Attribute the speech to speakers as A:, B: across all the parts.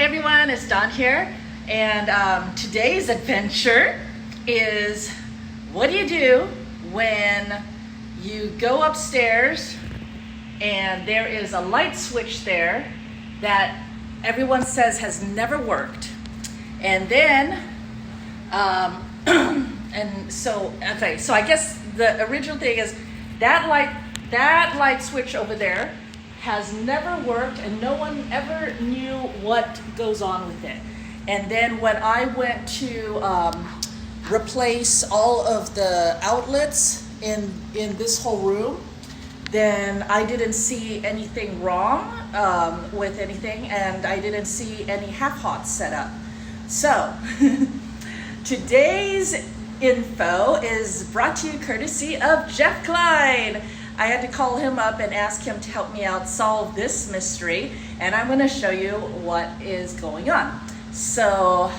A: everyone, it's Dawn here, and today's adventure is what do you do when you go upstairs and there is a light switch there that everyone says has never worked, and then so I guess the original thing is that light switch over there has never worked and no one ever knew what goes on with it. And then when I went to replace all of the outlets in this whole room, then I didn't see anything wrong with anything, and I didn't see any half-hots set up. So today's info is brought to you courtesy of Jeff Klein. I had to call him up and ask him to help me out solve this mystery, and I'm going to show you what is going on. So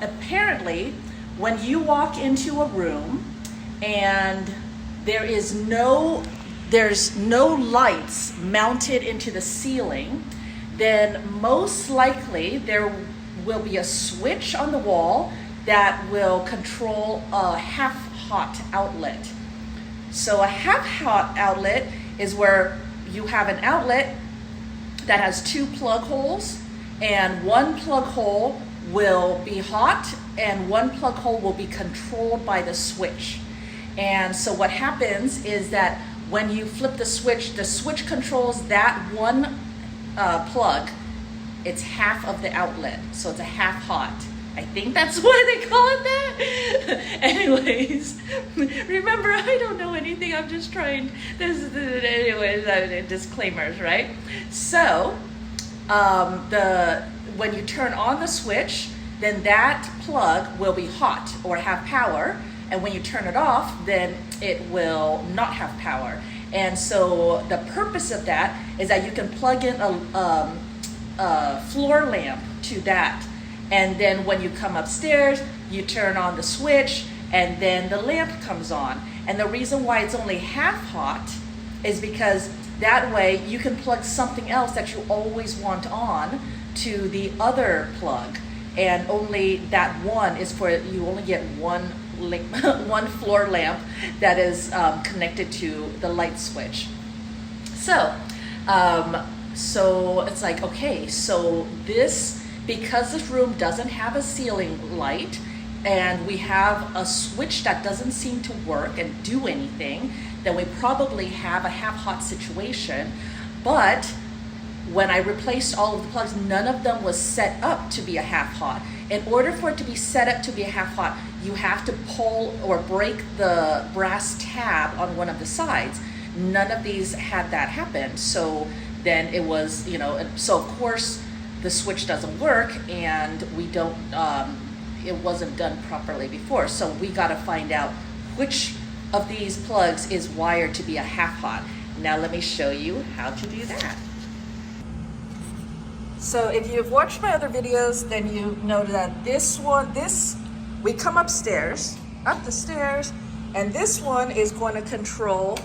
A: apparently when you walk into a room and there's no lights mounted into the ceiling, then most likely there will be a switch on the wall that will control a half-hot outlet. So a half-hot outlet is where you have an outlet that has two plug holes, and one plug hole will be hot and one plug hole will be controlled by the switch. And so what happens is that when you flip the switch controls that one plug. It's half of the outlet, so it's a half-hot. I think that's why they call it that. Anyways, remember, I don't know anything. I'm just trying. Disclaimers, right? So, when you turn on the switch, then that plug will be hot or have power, and when you turn it off, then it will not have power. And so the purpose of that is that you can plug in a floor lamp to that. And then when you come upstairs, you turn on the switch and then the lamp comes on. And the reason why it's only half hot is because that way you can plug something else that you always want on to the other plug. And only that one is for, you only get one floor lamp that is connected to the light switch. So, so it's like, okay, so because this room doesn't have a ceiling light and we have a switch that doesn't seem to work and do anything, then we probably have a half-hot situation. But when I replaced all of the plugs, none of them was set up to be a half-hot. In order for it to be set up to be a half-hot, you have to pull or break the brass tab on one of the sides. None of these had that happen. So then it was, so of course the switch doesn't work, and we don't, it wasn't done properly before. So we got to find out which of these plugs is wired to be a half-hot. Now let me show you how to do that. So if you've watched my other videos, then you know that we come up the stairs, and this one is going to control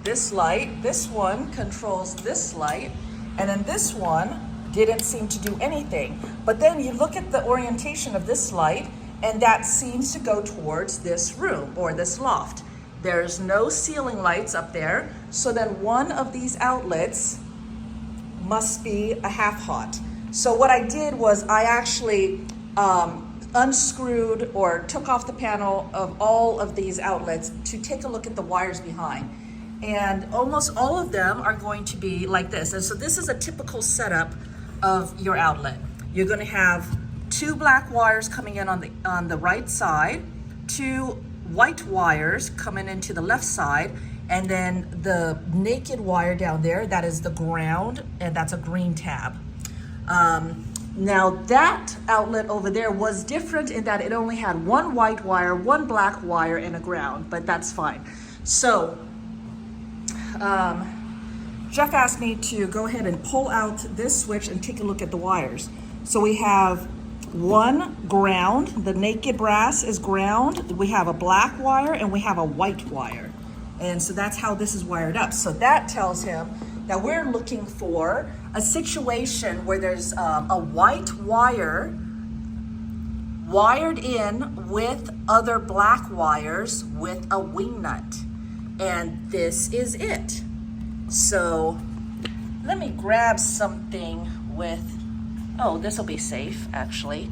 A: this light. This one controls this light, and then this one didn't seem to do anything. But then you look at the orientation of this light, and that seems to go towards this room or this loft. There's no ceiling lights up there, so then one of these outlets must be a half-hot. So what I did was I actually unscrewed or took off the panel of all of these outlets to take a look at the wires behind. And almost all of them are going to be like this. And so this is a typical setup of your outlet. You're going to have two black wires coming in on the right side, two white wires coming into the left side, and then the naked wire down there, that is the ground, and that's a green tab. Now that outlet over there was different in that it only had one white wire, one black wire, and a ground, but that's fine. So Jeff asked me to go ahead and pull out this switch and take a look at the wires. So we have one ground, the naked brass is ground, we have a black wire, and we have a white wire. And so that's how this is wired up. So that tells him that we're looking for a situation where there's a white wire wired in with other black wires with a wing nut. And this is it. So let me grab something with, oh, this will be safe actually.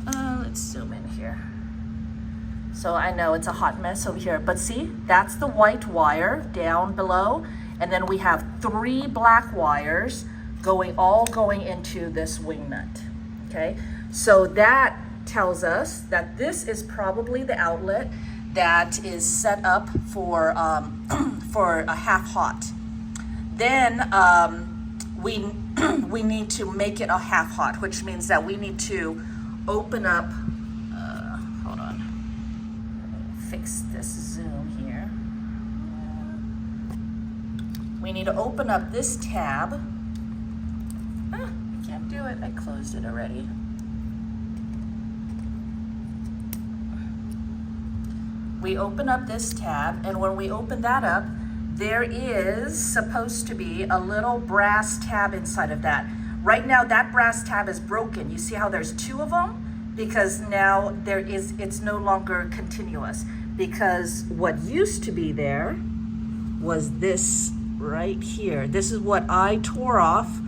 A: Let's zoom in here. So I know it's a hot mess over here, but see, that's the white wire down below. And then we have 3 black wires all going into this wing nut, okay? So that tells us that this is probably the outlet that is set up for a half hot. Then we need to make it a half hot, which means that we need to open up, hold on, fix this zoom here. We need to open up this tab. I can't do it, I closed it already. We open up this tab, and when we open that up, there is supposed to be a little brass tab inside of that. Right now, that brass tab is broken. You see how there's 2 of them? Because now it's no longer continuous. Because what used to be there was this right here. This is what I tore off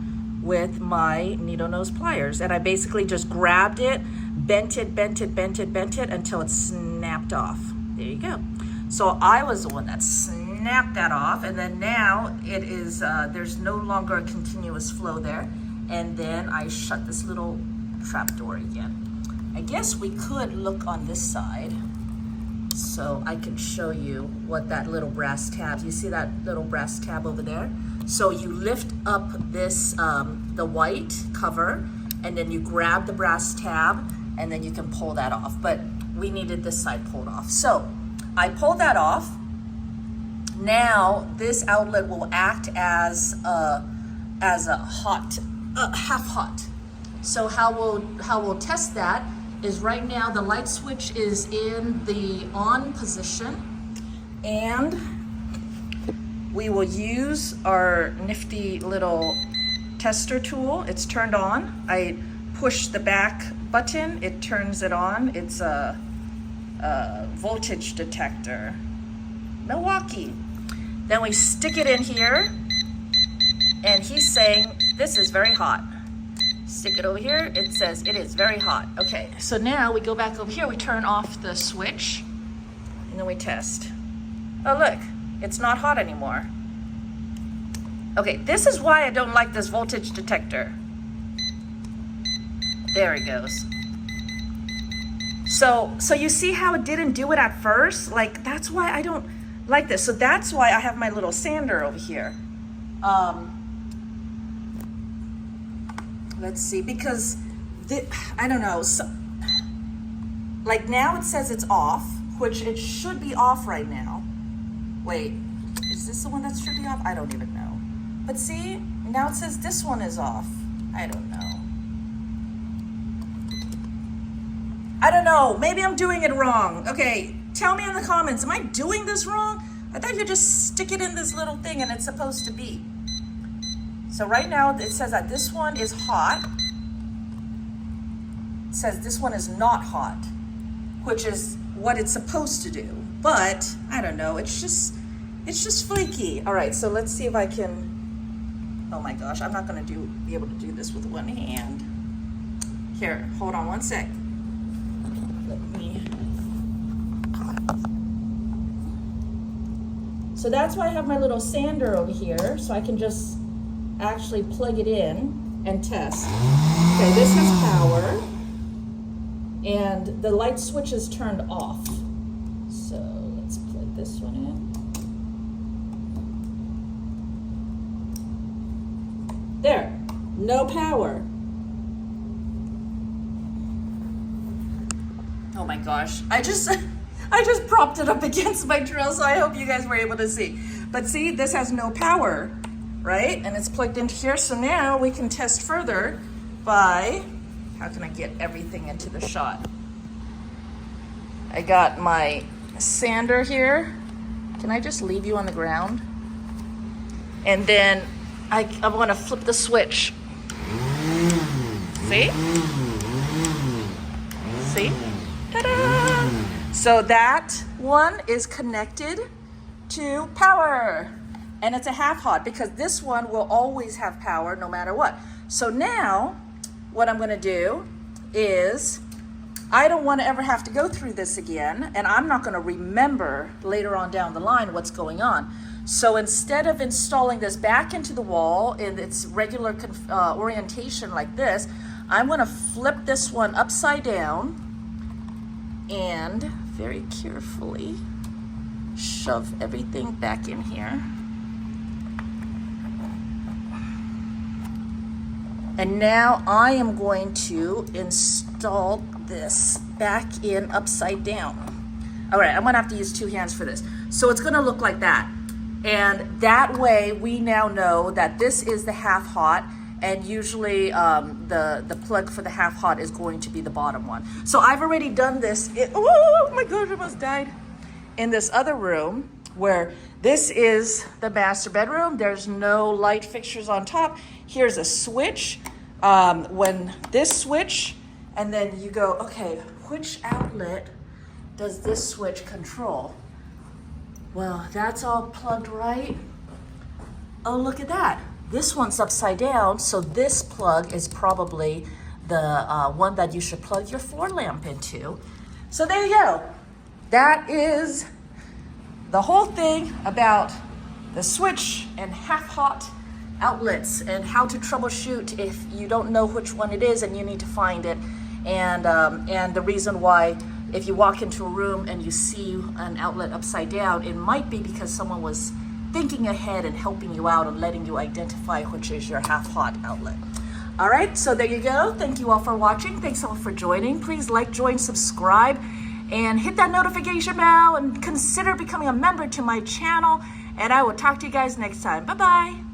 A: with my needle nose pliers. And I basically just grabbed it, bent it until it snapped off. There you go. So I was the one that snapped that off, and then now it is, there's no longer a continuous flow there. And then I shut this little trap door again. I guess we could look on this side so I can show you what that little brass tab, you see that little brass tab over there? So you lift up this, the white cover, and then you grab the brass tab, and then you can pull that off. But we needed this side pulled off. So I pulled that off. Now this outlet will act as a hot, half hot. So how we'll test that is right now the light switch is in the on position, and we will use our nifty little tester tool. It's turned on. I push the back button, it turns it on. It's a voltage detector, Milwaukee. Then we stick it in here, and he's saying this is very hot. Stick it over here, it says it is very hot. Okay, so now we go back over here, we turn off the switch, and then we test. Oh look, it's not hot anymore. Okay, this is why I don't like this voltage detector. There it goes. So you see how it didn't do it at first? Like, that's why I don't like this. So that's why I have my little sander over here. Let's see, because I don't know. So, like now it says it's off, which it should be off right now. Wait, is this the one that should be off? I don't even know. But see, now it says this one is off. I don't know. I don't know, maybe I'm doing it wrong. Okay, tell me in the comments, am I doing this wrong? I thought you just stick it in this little thing and it's supposed to be. So right now it says that this one is hot. It says this one is not hot, which is what it's supposed to do. But I don't know, it's just flaky. All right, so let's see if I can, oh my gosh, I'm not gonna be able to do this with one hand. Here, hold on one sec. So that's why I have my little sander over here, so I can just actually plug it in and test. Okay, this has power, and the light switch is turned off. So let's plug this one in. There, no power. Oh my gosh, I just propped it up against my drill, so I hope you guys were able to see. But see, this has no power, right? And it's plugged into here, so now we can test further by, how can I get everything into the shot? I got my sander here. Can I just leave you on the ground? And then I want to flip the switch. See? See? Ta-da! So that one is connected to power. And it's a half hot because this one will always have power no matter what. So now what I'm going to do is I don't want to ever have to go through this again, and I'm not going to remember later on down the line what's going on. So instead of installing this back into the wall in its regular orientation like this, I'm going to flip this one upside down and very carefully shove everything back in here. And now I am going to install this back in upside down. All right, I'm gonna have to use 2 hands for this. So it's gonna look like that. And that way we now know that this is the half hot, and usually the plug for the half hot is going to be the bottom one. So I've already done this. Oh my God, I almost died. In this other room where this is the master bedroom, there's no light fixtures on top. Here's a switch. When this switch, and then you go, okay, which outlet does this switch control? Well, that's all plugged right. Oh, look at that. This one's upside down, so this plug is probably the one that you should plug your floor lamp into. So there you go. That is the whole thing about the switch and half hot outlets and how to troubleshoot if you don't know which one it is and you need to find it, and the reason why if you walk into a room and you see an outlet upside down, it might be because someone was thinking ahead and helping you out and letting you identify which is your half hot outlet. All right, so there you go. Thank you all for watching. Thanks all for joining. Please like, join, subscribe, and hit that notification bell, and consider becoming a member to my channel, and I will talk to you guys next time. Bye-bye.